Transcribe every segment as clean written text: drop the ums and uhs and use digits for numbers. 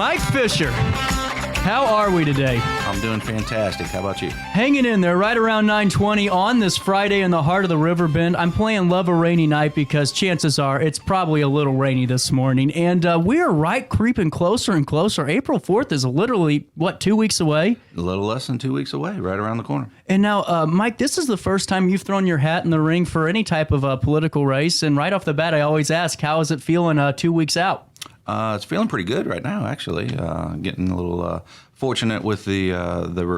Mike Fischer. How are we today? I'm doing fantastic. How about you? Hanging in there right around 9:20 on this Friday in the heart of the River Bend. I'm playing Love a Rainy Night because chances are it's probably a little rainy this morning. And we're right creeping closer and closer. April 4th is literally, 2 weeks away? A little less than 2 weeks away, right around the corner. And now, Mike, this is the first time you've thrown your hat in the ring for any type of political race. And right off the bat, I always ask, how is it feeling 2 weeks out? It's feeling pretty good right now, actually. Getting a little fortunate with the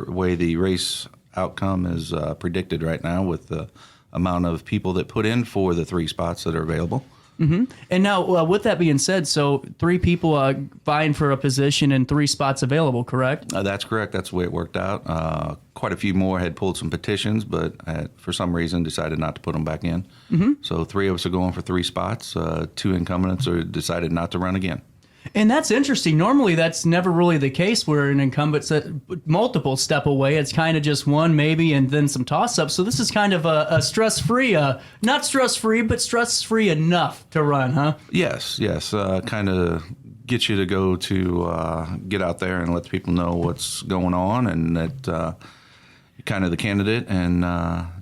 way the race outcome is predicted right now with the amount of people that put in for the 3 spots that are available. Mm-hmm. And now, with that being said, so 3 people vying for a position and 3 spots available, correct? That's correct. That's the way it worked out. Quite a few more had pulled some petitions, but for some reason decided not to put them back in. Mm-hmm. So 3 of us are going for 3 spots. 2 incumbents are decided not to run again. And that's interesting. Normally, that's never really the case where an incumbent's multiple step away. It's kind of just one maybe and then some toss-ups. So this is kind of a stress-free, not stress-free, but stress-free enough to run, huh? Yes. Kind of get you to go to get out there and let people know what's going on and that you're kind of the candidate and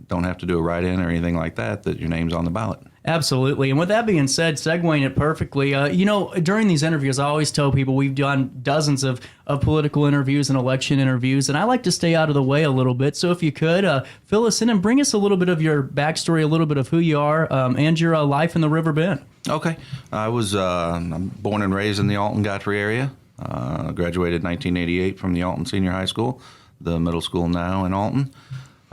don't have to do a write-in or anything like that your name's on the ballot. Absolutely. And with that being said, segueing it perfectly, during these interviews, I always tell people we've done dozens of political interviews and election interviews, and I like to stay out of the way a little bit. So if you could, fill us in and bring us a little bit of your backstory, a little bit of who you are, and your life in the River Bend. Okay. I'm born and raised in the Alton-Godfrey area. Graduated in 1988 from the Alton Senior High School, the middle school now in Alton.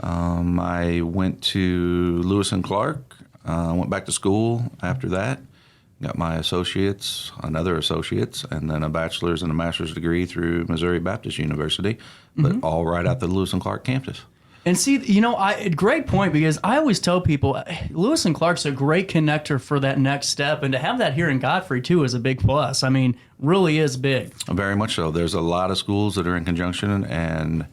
I went to Lewis and Clark. Went back to school after that, got my associates, another associate's, and then a bachelor's and a master's degree through Missouri Baptist University, but all right out the Lewis and Clark campus. And see, great point, because I always tell people Lewis and Clark's a great connector for that next step, and to have that here in Godfrey too is a big plus. I mean, really is big. Very much so. There's a lot of schools that are in conjunction, and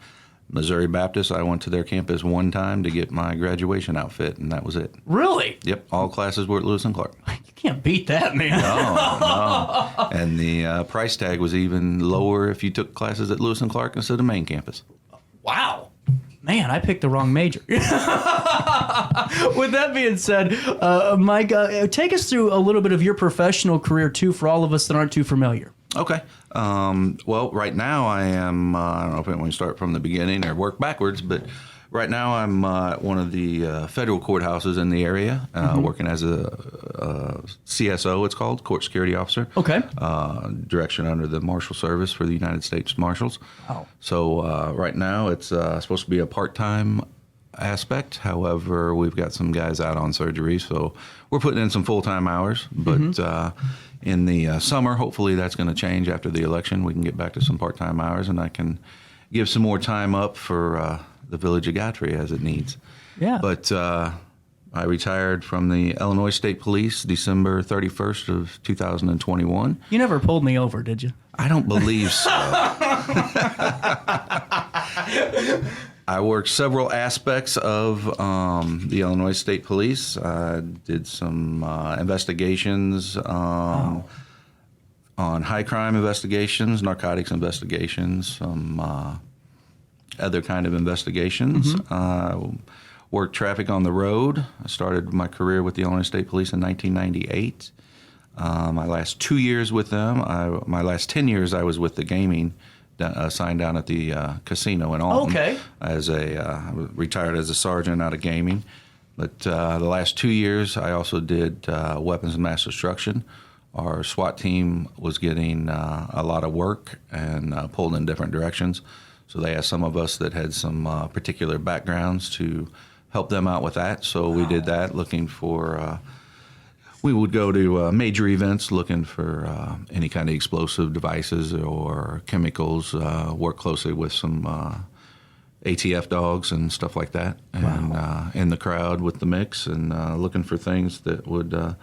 Missouri Baptist, I went to their campus one time to get my graduation outfit, and that was it. Really? Yep, all classes were at Lewis and Clark. You can't beat that, man. No. And the price tag was even lower if you took classes at Lewis and Clark instead of main campus. Wow. Man, I picked the wrong major. With that being said, Mike, take us through a little bit of your professional career, too, for all of us that aren't too familiar. Okay. Well, right now I am, I don't know if I want to start from the beginning or work backwards, but right now I'm at one of the federal courthouses in the area, working as a CSO, it's called, Court Security Officer. Okay. Direction under the Marshal Service for the United States Marshals. Wow. So right now it's supposed to be a part-time aspect. However, we've got some guys out on surgery, so we're putting in some full-time hours, but in the summer, hopefully that's going to change after the election. We can get back to some part-time hours, and I can give some more time up for the Village of Godfrey as it needs. Yeah. But I retired from the Illinois State Police December 31st of 2021. You never pulled me over, did you? I don't believe so. I worked several aspects of the Illinois State Police. I did some investigations on high crime investigations, narcotics investigations, some other kind of investigations. Worked traffic on the road. I started my career with the Illinois State Police in 1998. My last 2 years with them, my last 10 years I was with the gaming assigned down at the casino in Alton. Okay. I retired as a sergeant out of gaming. But the last 2 years, I also did weapons of mass destruction. Our SWAT team was getting a lot of work and pulled in different directions. So they asked some of us that had some particular backgrounds to help them out with that. So we did that, looking for we would go to major events looking for any kind of explosive devices or chemicals, work closely with some ATF dogs and stuff like that, and in the crowd with the mix, and looking for things that would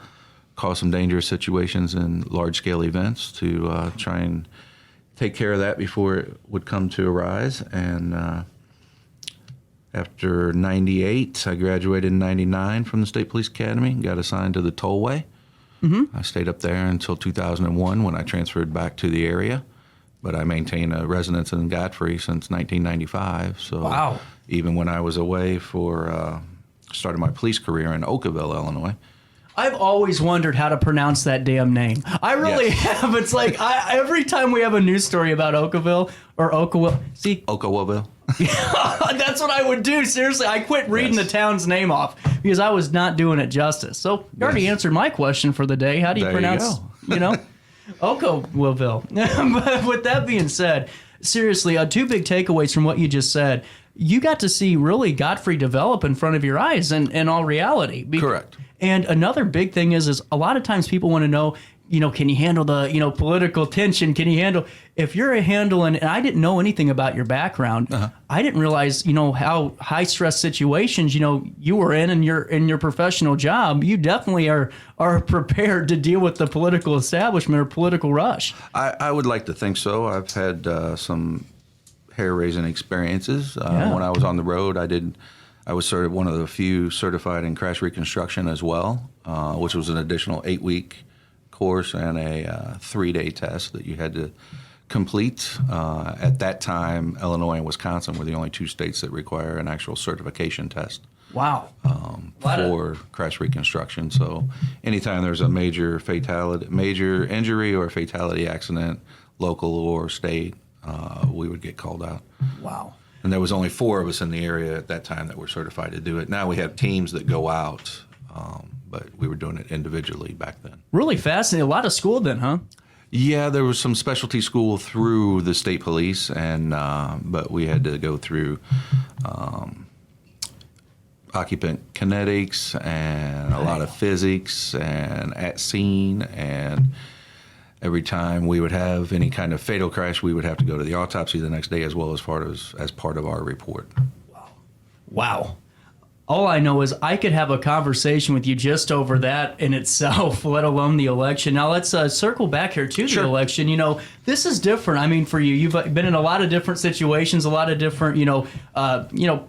cause some dangerous situations in large-scale events to try and take care of that before it would come to arise. And after 98, I graduated in 99 from the State Police Academy, got assigned to the tollway. I stayed up there until 2001 when I transferred back to the area. but I maintain a residence in Godfrey since 1995. So Wow. even when I was away for started my police career in Oakville, Illinois. I've always wondered how to pronounce that damn name. I really have. It's like every time we have a news story about Oakville or Oakville, see, Oakville. that's what I would do. Seriously, I quit reading the town's name off because I was not doing it justice. So you already answered my question for the day. How do you pronounce, Oakville? But with that being said, seriously, two big takeaways from what you just said. You got to see really Godfrey develop in front of your eyes in all reality. Correct. And another big thing is a lot of times people want to know, can you handle the, political tension? Can you handle, if you're handling, and I didn't know anything about your background. I didn't realize, how high stress situations, you were in your professional job. You definitely are prepared to deal with the political establishment or political rush. I would like to think so. I've had some hair-raising experiences. When I was on the road, I was sort of one of the few certified in crash reconstruction as well, which was an additional 8-week course and a 3-day test that you had to complete. At that time, Illinois and Wisconsin were the only 2 states that require an actual certification test. Wow. For crash reconstruction. So anytime there's a major injury or fatality accident, local or state, we would get called out. Wow. And there was only 4 of us in the area at that time that were certified to do it. Now we have teams that go out, but we were doing it individually back then. Really fascinating. A lot of school then, huh? Yeah, there was some specialty school through the state police, and but we had to go through occupant kinetics and a lot of physics and at scene, and every time we would have any kind of fatal crash, we would have to go to the autopsy the next day as well as part of our report. Wow. All I know is I could have a conversation with you just over that in itself, let alone the election. Now let's circle back here to the election. This is different. I mean, for you, you've been in a lot of different situations, a lot of different,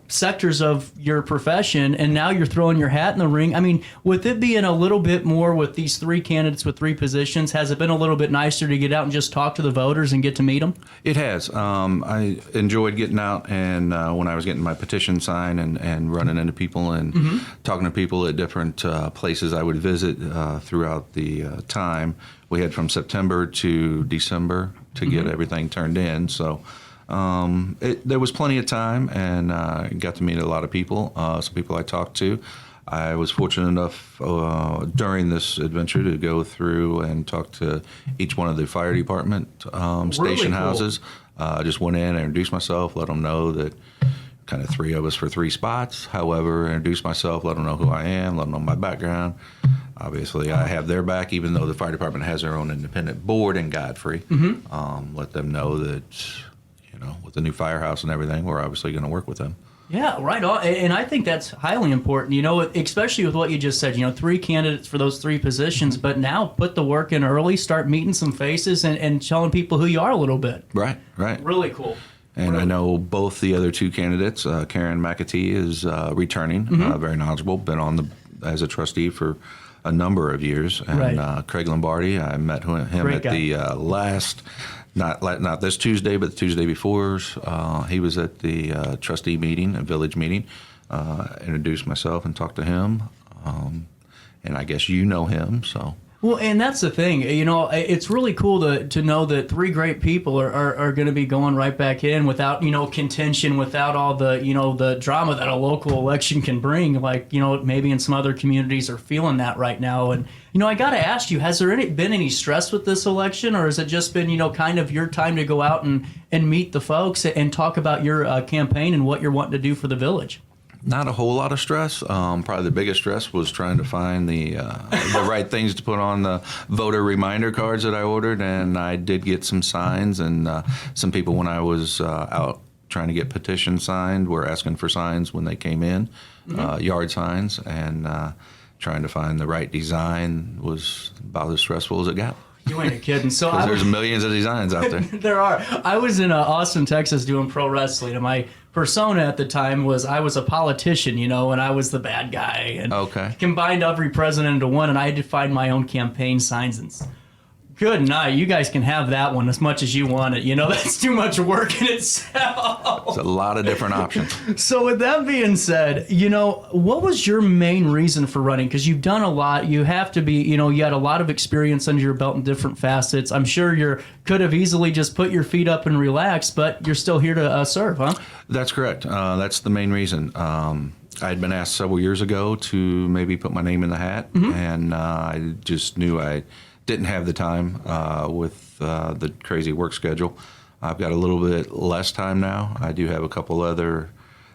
sectors of your profession, and now you're throwing your hat in the ring. I mean, with it being a little bit more with these 3 candidates with 3 positions, has it been a little bit nicer to get out and just talk to the voters and get to meet them? It has. I enjoyed getting out and when I was getting my petition signed and running into people and talking to people at different places I would visit throughout the time. We had from September to December to get everything turned in. So there was plenty of time, and got to meet a lot of people, some people I talked to. I was fortunate enough during this adventure to go through and talk to each one of the fire department station houses. Just went in and introduced myself, let them know that kind of 3 of us for 3 spots. However, introduce myself, let them know who I am, let them know my background. Obviously, I have their back, even though the fire department has their own independent board in Godfrey. Let them know that, with the new firehouse and everything, we're obviously going to work with them. Yeah, right on. And I think that's highly important, especially with what you just said, 3 candidates for those 3 positions, but now put the work in early, start meeting some faces and showing people who you are a little bit. Right. Really cool. And I know both the other 2 candidates. Karen McAtee is returning, very knowledgeable, been on as a trustee for a number of years. And Craig Lombardi, I met him Great at guy. the last, not this Tuesday, but the Tuesday before. He was at the trustee meeting, a village meeting. Introduced myself and talked to him. And I guess you know him, so. Well, and that's the thing, it's really cool to know that 3 great people are going to be going right back in without, contention, without all the, the drama that a local election can bring. Like, maybe in some other communities are feeling that right now. And, I got to ask you, has there been any stress with this election, or has it just been, kind of your time to go out and meet the folks and talk about your campaign and what you're wanting to do for the village? Not a whole lot of stress. Probably the biggest stress was trying to find the right things to put on the voter reminder cards that I ordered, and I did get some signs, and some people when I was out trying to get petitions signed were asking for signs when they came in, yard signs, and trying to find the right design was about as stressful as it got. You ain't kidding. So there's millions of designs out there. There are. I was in Austin, Texas doing pro wrestling, and my persona at the time was I was a politician, and I was the bad guy. And combined every president into one, and I had to find my own campaign signs. And Good night. You guys can have that one as much as you want it. That's too much work in itself. It's a lot of different options. So with that being said, what was your main reason for running? Because you've done a lot. You have to be, you had a lot of experience under your belt in different facets. I'm sure you could have easily just put your feet up and relaxed, but you're still here to serve, huh? That's correct. That's the main reason. I had been asked several years ago to maybe put my name in the hat, and I just knew I didn't have the time with the crazy work schedule. I've got a little bit less time now. I do have a couple other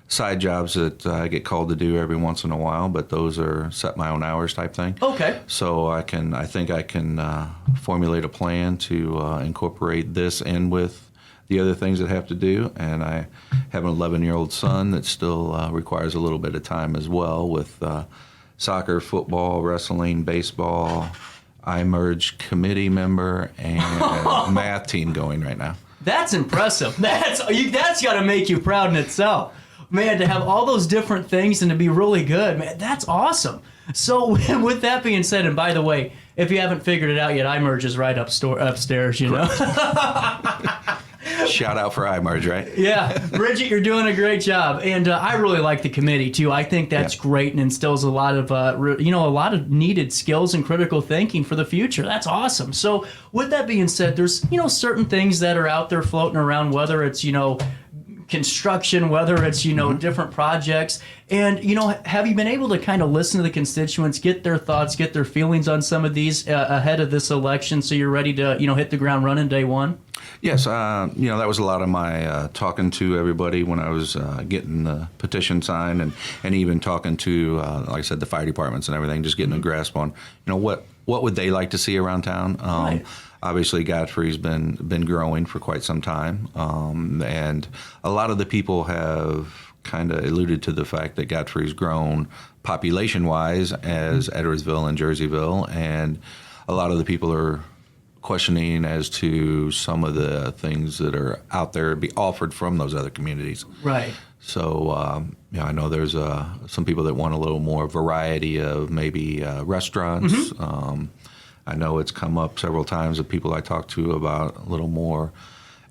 side jobs that I get called to do every once in a while, but those are set my own hours type thing. Okay. So I think I can formulate a plan to incorporate this in with the other things that have to do. And I have an 11-year-old son that still requires a little bit of time as well with soccer, football, wrestling, baseball, iMerge committee member, and math team going right now. That's impressive. That's got to make you proud in itself. Man, to have all those different things and to be really good, man, that's awesome. So with that being said, and by the way, if you haven't figured it out yet, iMerge is right upstairs, Shout out for iMerge, right? Yeah, Bridget, you're doing a great job, and I really like the committee too. I think that's great and instills a lot of a lot of needed skills and critical thinking for the future. That's awesome. So with that being said, there's certain things that are out there floating around, whether it's construction, whether it's different projects, and have you been able to kind of listen to the constituents, get their thoughts, get their feelings on some of these ahead of this election, so you're ready to hit the ground running day one? Yes, that was a lot of my talking to everybody when I was getting the petition signed, and even talking to, like I said, the fire departments and everything, just getting a grasp on, what would they like to see around town. Right. Obviously, Godfrey's been growing for quite some time, and a lot of the people have kind of alluded to the fact that Godfrey's grown population-wise as Edwardsville and Jerseyville, and a lot of the people are questioning as to some of the things that are out there to be offered from those other communities. Right. So, I know there's some people that want a little more variety of maybe restaurants. I know it's come up several times of people I talk to about a little more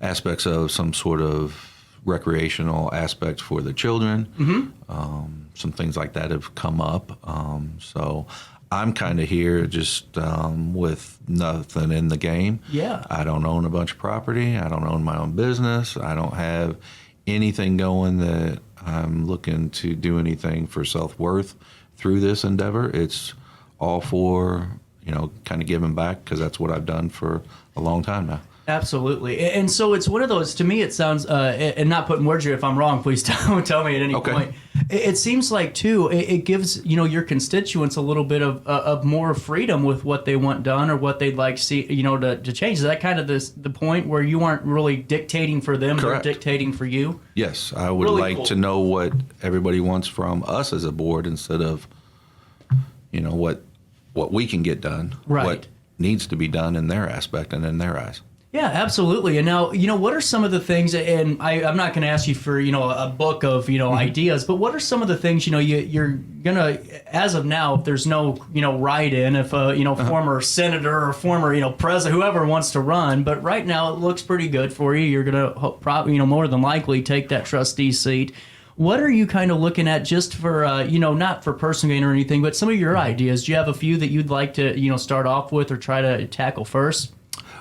aspects of some sort of recreational aspect for the children. Some things like that have come up. So I'm kind of here just with nothing in the game. Yeah. I don't own a bunch of property. I don't own my own business. I don't have anything going that I'm looking to do anything for self-worth through this endeavor. It's all for, kind of giving back, because that's what I've done for a long time now. Absolutely. And so it's one of those, to me it sounds, and not putting words here, if I'm wrong, please tell me at any point. It seems like, too, it gives, your constituents a little bit of more freedom with what they want done or what they'd like to see, to change. Is that kind of the point where you aren't really dictating for them, Correct. They're dictating for you? Yes, I would Really like cool. to know what everybody wants from us as a board instead of, what we can get done, Right. what needs to be done in their aspect and in their eyes. Yeah, absolutely. And now, what are some of the things, and I'm not going to ask you for, a book of, ideas, but what are some of the things, you're going to, as of now, if there's no, write-in, if a, former senator or former, president, whoever wants to run, but right now it looks pretty good for you. You're going to probably, more than likely take that trustee seat. What are you kind of looking at just for, not for personal gain or anything, but some of your ideas? Do you have a few that you'd like to, start off with or try to tackle first?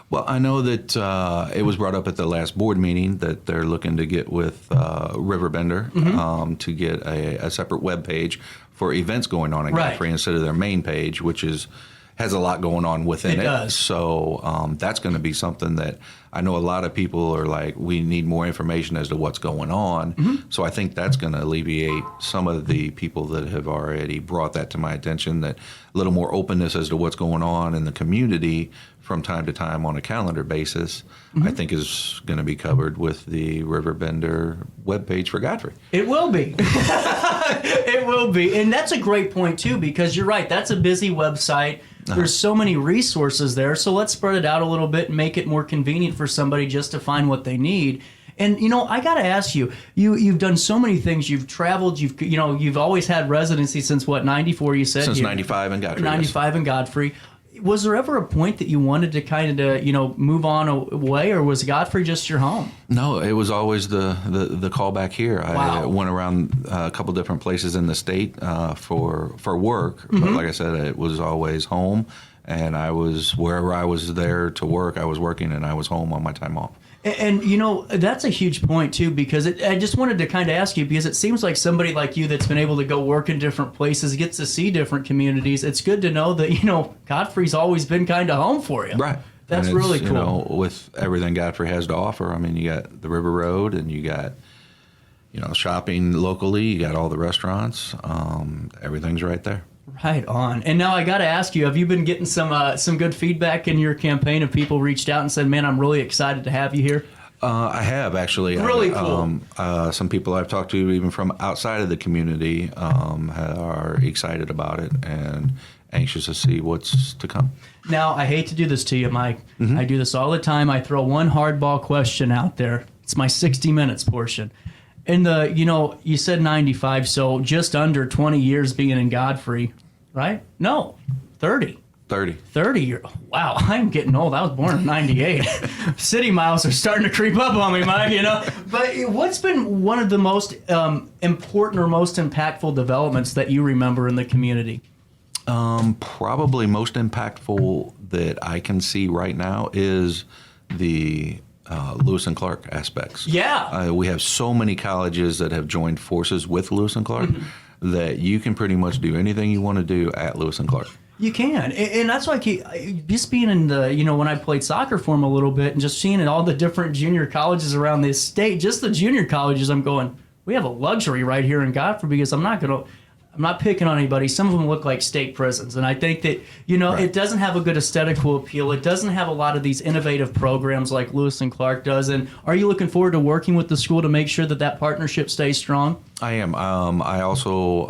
Well, I know that it was brought up at the last board meeting that they're looking to get with RiverBender to get a separate web page for events going on at Right. Godfrey instead of their main page, which has a lot going on within it. It does. So that's going to be something that I know a lot of people are like, we need more information as to what's going on. So I think that's going to alleviate some of the people that have already brought that to my attention, that a little more openness as to what's going on in the community from time to time on a calendar basis, I think is going to be covered with the RiverBender webpage for Godfrey. It will be. It will be. And that's a great point, too, because you're right. That's a busy website. There's so many resources there. So let's spread it out a little bit and make it more convenient for somebody just to find what they need. And, I got to ask you, you've done so many things. You've traveled. You've always had residency since, what, 94, you said? Since 95 in Godfrey. 95 in Godfrey. Was there ever a point that you wanted to kind of, move on away, or was Godfrey just your home? No, it was always the call back here. Wow. I went around a couple different places in the state for work, but like I said, it was always home, and I was wherever I was there to work, I was working, and I was home on my time off. And that's a huge point too, because I just wanted to kind of ask you, because it seems like somebody like you that's been able to go work in different places, gets to see different communities. It's good to know that, Godfrey's always been kind of home for you. Right. That's really cool. With everything Godfrey has to offer, I mean, you got the River Road, and you got, shopping locally, you got all the restaurants, everything's right there. Right on. And now I got to ask you, have you been getting some good feedback in your campaign? Have people reached out and said, man, I'm really excited to have you here? I have, actually. Really cool. Some people I've talked to, even from outside of the community, are excited about it and anxious to see what's to come. Now, I hate to do this to you, Mike. I do this all the time. I throw one hardball question out there. It's my 60 minutes portion. And you said 95, so just under 20 years being in Godfrey, right? No, 30. 30 years. Wow, I'm getting old. I was born in 98. City miles are starting to creep up on me, Mike, But what's been one of the most important or most impactful developments that you remember in the community? Probably most impactful that I can see right now is the Lewis and Clark aspects. Yeah. We have so many colleges that have joined forces with Lewis and Clark that you can pretty much do anything you want to do at Lewis and Clark. You can. And that's why just being in the, when I played soccer for them a little bit and just seeing all the different junior colleges around this state, just the junior colleges, I'm going, we have a luxury right here in Godfrey, because I'm not picking on anybody. Some of them look like state prisons. And I think that, Right. It doesn't have a good aesthetical appeal. It doesn't have a lot of these innovative programs like Lewis and Clark does. And are you looking forward to working with the school to make sure that partnership stays strong? I am. I also,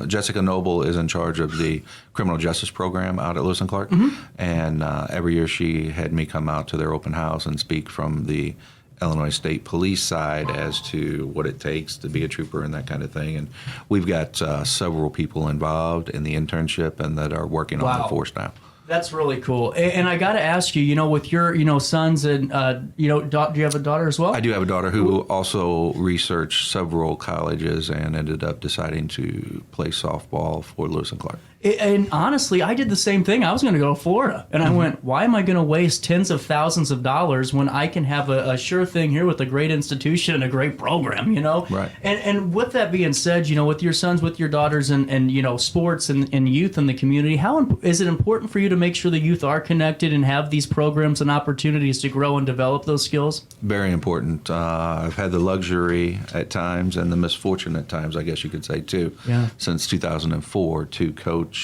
Jessica Noble is in charge of the criminal justice program out at Lewis and Clark. And every year she had me come out to their open house and speak from the Illinois State Police side as to what it takes to be a trooper and that kind of thing. And we've got several people involved in the internship and that are working on the force now. That's really cool. And I got to ask you, with your, sons and, do you have a daughter as well? I do have a daughter who also researched several colleges and ended up deciding to play softball for Lewis and Clark. And honestly, I did the same thing. I was going to go to Florida. And I went, why am I going to waste tens of thousands of dollars when I can have a sure thing here with a great institution and a great program, Right. And with that being said, with your sons, with your daughters and sports and youth in the community, how is it important for you to make sure the youth are connected and have these programs and opportunities to grow and develop those skills? Very important. I've had the luxury at times and the misfortune at times, I guess you could say, too, since 2004 to coach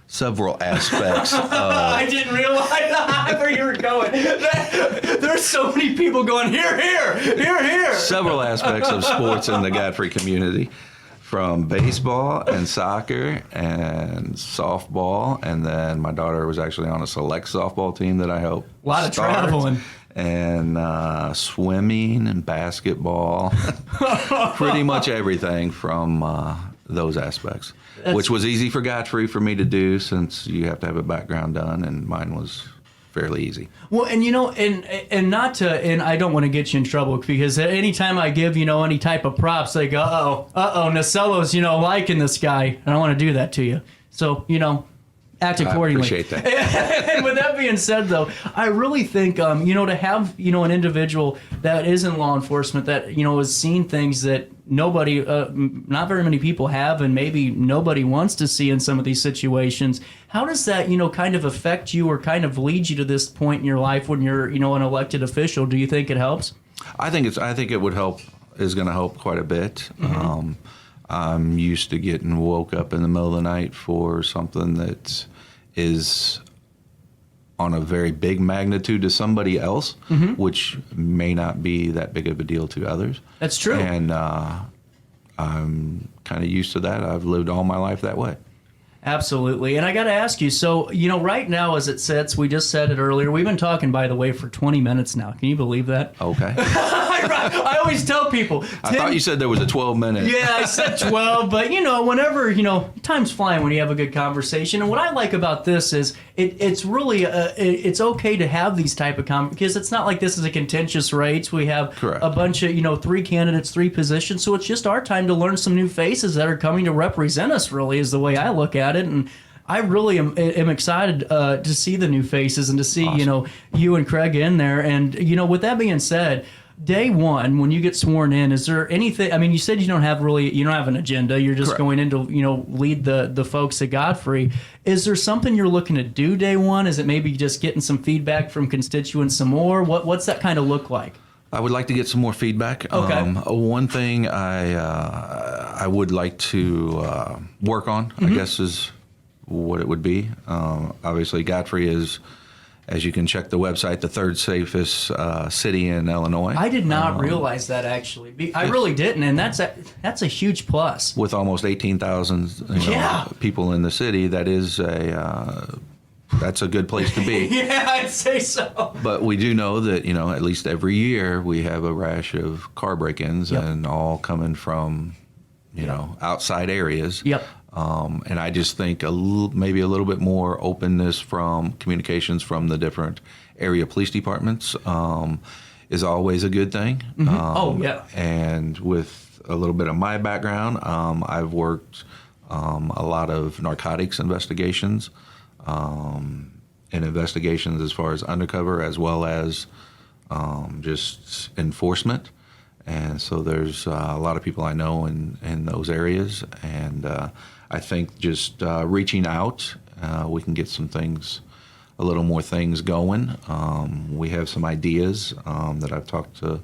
several aspects of... I didn't realize where you were going. There's so many people going, here. Several aspects of sports in the Godfrey community, from baseball and soccer and softball, and then my daughter was actually on a select softball team that I helped A lot of start. traveling. And swimming and basketball, pretty much everything from those aspects, which was easy for Godfrey for me to do since you have to have a background done, and mine was fairly easy. Well, and and not to, and I don't want to get you in trouble, because anytime I give any type of props, they go, Nacello's liking this guy, and I don't want to do that to you. So act accordingly. I appreciate that. And with that being said, though, I really think to have an individual that is in law enforcement that has seen things that nobody, not very many people have, and maybe nobody wants to see in some of these situations. How does that kind of affect you or kind of lead you to this point in your life when you're an elected official? Do you think it helps? I think it would help. Is going to help quite a bit. I'm used to getting woke up in the middle of the night for something that is on a very big magnitude to somebody else, which may not be that big of a deal to others. That's true. And I'm kind of used to that. I've lived all my life that way. Absolutely. And I got to ask you, so, right now as it sits, we just said it earlier, we've been talking, by the way, for 20 minutes now. Can you believe that? Okay. I I always tell people. I thought you said there was a 12-minute. Yeah, I said 12, but whenever, time's flying when you have a good conversation. And what I like about this is it's really, it's okay to have these type of conversations because it's not like this is a contentious race. We have Correct. a bunch of, 3 candidates, 3 positions. So it's just our time to learn some new faces that are coming to represent us, really, is the way I look at it. And I really am excited to see the new faces and to see, Awesome. you and Craig in there. And, with that being said, day one, when you get sworn in, is there anything? I mean, you said you don't have an agenda. You're just Correct. going in to, lead the folks at Godfrey. Is there something you're looking to do day one? Is it maybe just getting some feedback from constituents some more? What's that kind of look like? I would like to get some more feedback. Okay. One thing I would like to work on, I guess, is what it would be. Obviously, Godfrey is, as you can check the website, the 3rd safest city in Illinois. I did not realize that, actually. I really didn't, and that's a huge plus. With almost 18,000 Yeah. people in the city, that is that's a good place to be. Yeah, I'd say so. But we do know that, at least every year we have a rash of car break-ins Yep. and all coming from, outside areas. Yep. And I just think maybe a little bit more openness from communications from the different area police departments is always a good thing. Oh, yeah. And with a little bit of my background, I've worked a lot of narcotics investigations and investigations as far as undercover as well as just enforcement. And so there's a lot of people I know in those areas. And I think just reaching out, we can get some things, a little more things going. We have some ideas that I've talked to the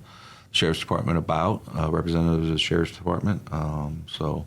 Sheriff's Department about, representatives of the Sheriff's Department. So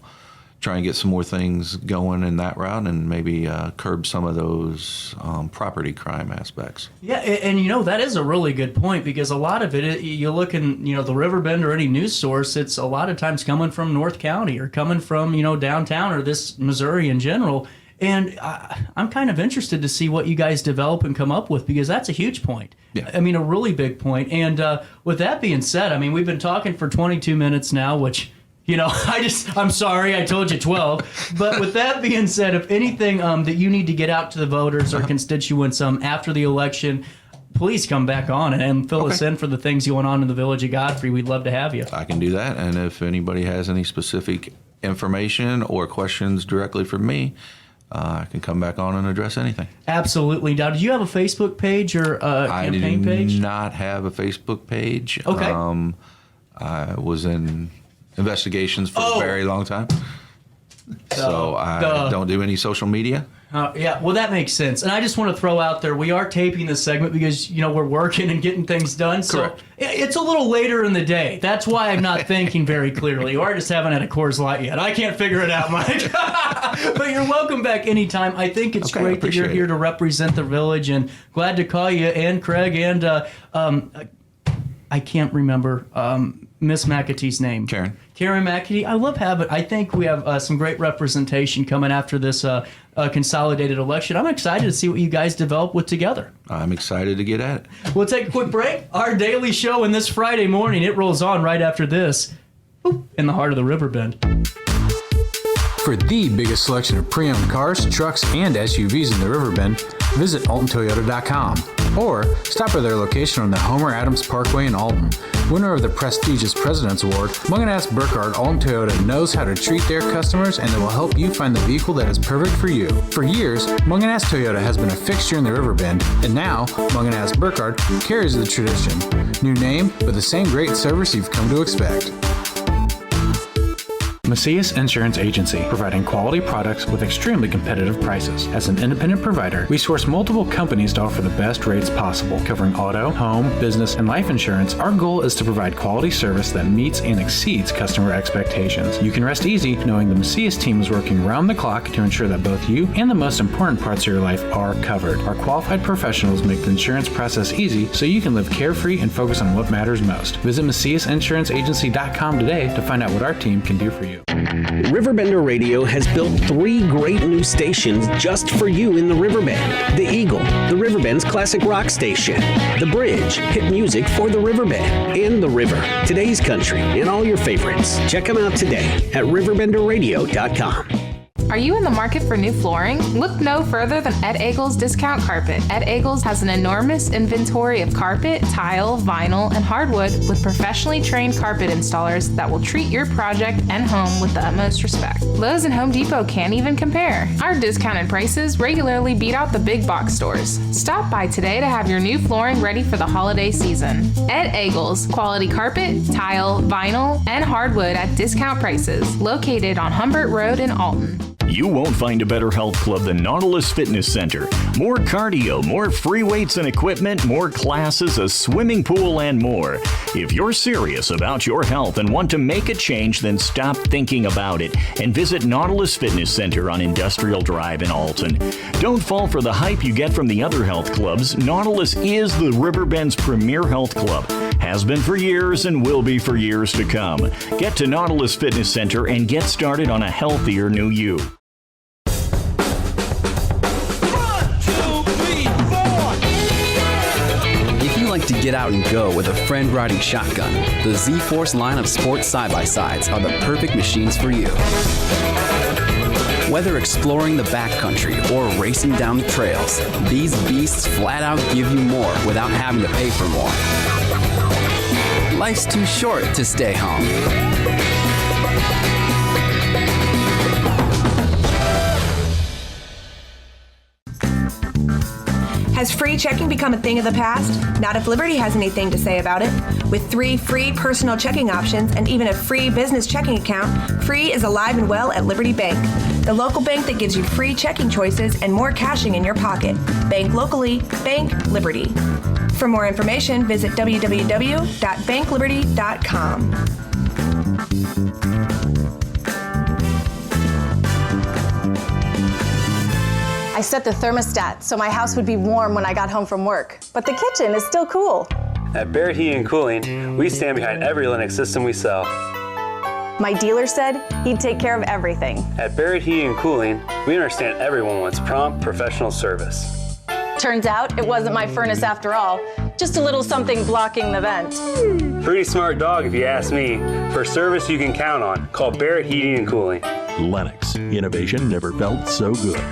try and get some more things going in that route and maybe curb some of those property crime aspects. Yeah, and that is a really good point because a lot of it, you look in, the Riverbend or any news source, it's a lot of times coming from North County or coming from, downtown or this Missouri in general. And I'm kind of interested to see what you guys develop and come up with because that's a huge point. Yeah. I mean, a really big point. And with that being said, I mean, we've been talking for 22 minutes now, which... I'm sorry, I told you 12. But with that being said, if anything that you need to get out to the voters or constituents after the election, please come back on and fill us in for the things going on in the village of Godfrey. We'd love to have you. I can do that. And if anybody has any specific information or questions directly from me, I can come back on and address anything. Absolutely. Now, did you have a Facebook page or a campaign page? I do not have a Facebook page. Okay. I was in investigations for a very long time. So I don't do any social media. Yeah, well, that makes sense. And I just want to throw out there, we are taping this segment because, we're working and getting things done. So Correct. It's a little later in the day. That's why I'm not thinking very clearly. Or I just haven't had a Coors Light yet. I can't figure it out, Mike. But you're welcome back anytime. I think it's great that you're here to represent the village. And glad to call you and Craig and I can't remember Miss McAtee's name. Karen McAtee. I think we have some great representation coming after this consolidated election. I'm excited to see what you guys develop with together. I'm excited to get at it. We'll take a quick break. Our daily show in this Friday morning, it rolls on right after this. In the heart of the Riverbend. For the biggest selection of pre-owned cars, trucks, and SUVs in the Riverbend, visit AltonToyota.com or stop by their location on the Homer Adams Parkway in Alton. Winner of the prestigious President's Award, Mungan Burkhardt Alton Toyota knows how to treat their customers and they will help you find the vehicle that is perfect for you. For years, Mungan Toyota has been a fixture in the Riverbend, and now Mungan Burkhardt carries the tradition. New name, but the same great service you've come to expect. Macias Insurance Agency, providing quality products with extremely competitive prices. As an independent provider, we source multiple companies to offer the best rates possible, covering auto, home, business, and life insurance. Our goal is to provide quality service that meets and exceeds customer expectations. You can rest easy knowing the Macias team is working round the clock to ensure that both you and the most important parts of your life are covered. Our qualified professionals make the insurance process easy so you can live carefree and focus on what matters most. Visit MaciasInsuranceAgency.com today to find out what our team can do for you. RiverBender Radio has built 3 great new stations just for you in the Riverbend. The Eagle, the Riverbend's classic rock station. The Bridge, hit music for the Riverbend. And The River, today's country, and all your favorites. Check them out today at RiverBender.com. Are you in the market for new flooring? Look no further than Ed Eagles Discount Carpet. Ed Eagles has an enormous inventory of carpet, tile, vinyl, and hardwood with professionally trained carpet installers that will treat your project and home with the utmost respect. Lowe's and Home Depot can't even compare. Our discounted prices regularly beat out the big box stores. Stop by today to have your new flooring ready for the holiday season. Ed Eagles, quality carpet, tile, vinyl, and hardwood at discount prices. Located on Humbert Road in Alton. You won't find a better health club than Nautilus Fitness Center. More cardio, more free weights and equipment, more classes, a swimming pool, and more. If you're serious about your health and want to make a change, then stop thinking about it and visit Nautilus Fitness Center on Industrial Drive in Alton. Don't fall for the hype you get from the other health clubs. Nautilus is the Riverbend's premier health club. Has been for years and will be for years to come. Get to Nautilus Fitness Center and get started on a healthier new you. Like to get out and go with a friend riding shotgun, the Z-Force line of sports side-by-sides are the perfect machines for you. Whether exploring the backcountry or racing down the trails, these beasts flat out give you more without having to pay for more. Life's too short to stay home. Has free checking become a thing of the past? Not if Liberty has anything to say about it. With 3 free personal checking options and even a free business checking account, free is alive and well at Liberty Bank. The local bank that gives you free checking choices and more cashing in your pocket. Bank locally, bank Liberty. For more information, visit www.bankliberty.com. I set the thermostat so my house would be warm when I got home from work, but the kitchen is still cool. At Barrett Heating and Cooling, we stand behind every Lennox system we sell. My dealer said he'd take care of everything. At Barrett Heating and Cooling, we understand everyone wants prompt, professional service. Turns out it wasn't my furnace after all, just a little something blocking the vent. Pretty smart dog if you ask me. For service you can count on, call Barrett Heating and Cooling. Lennox, innovation never felt so good.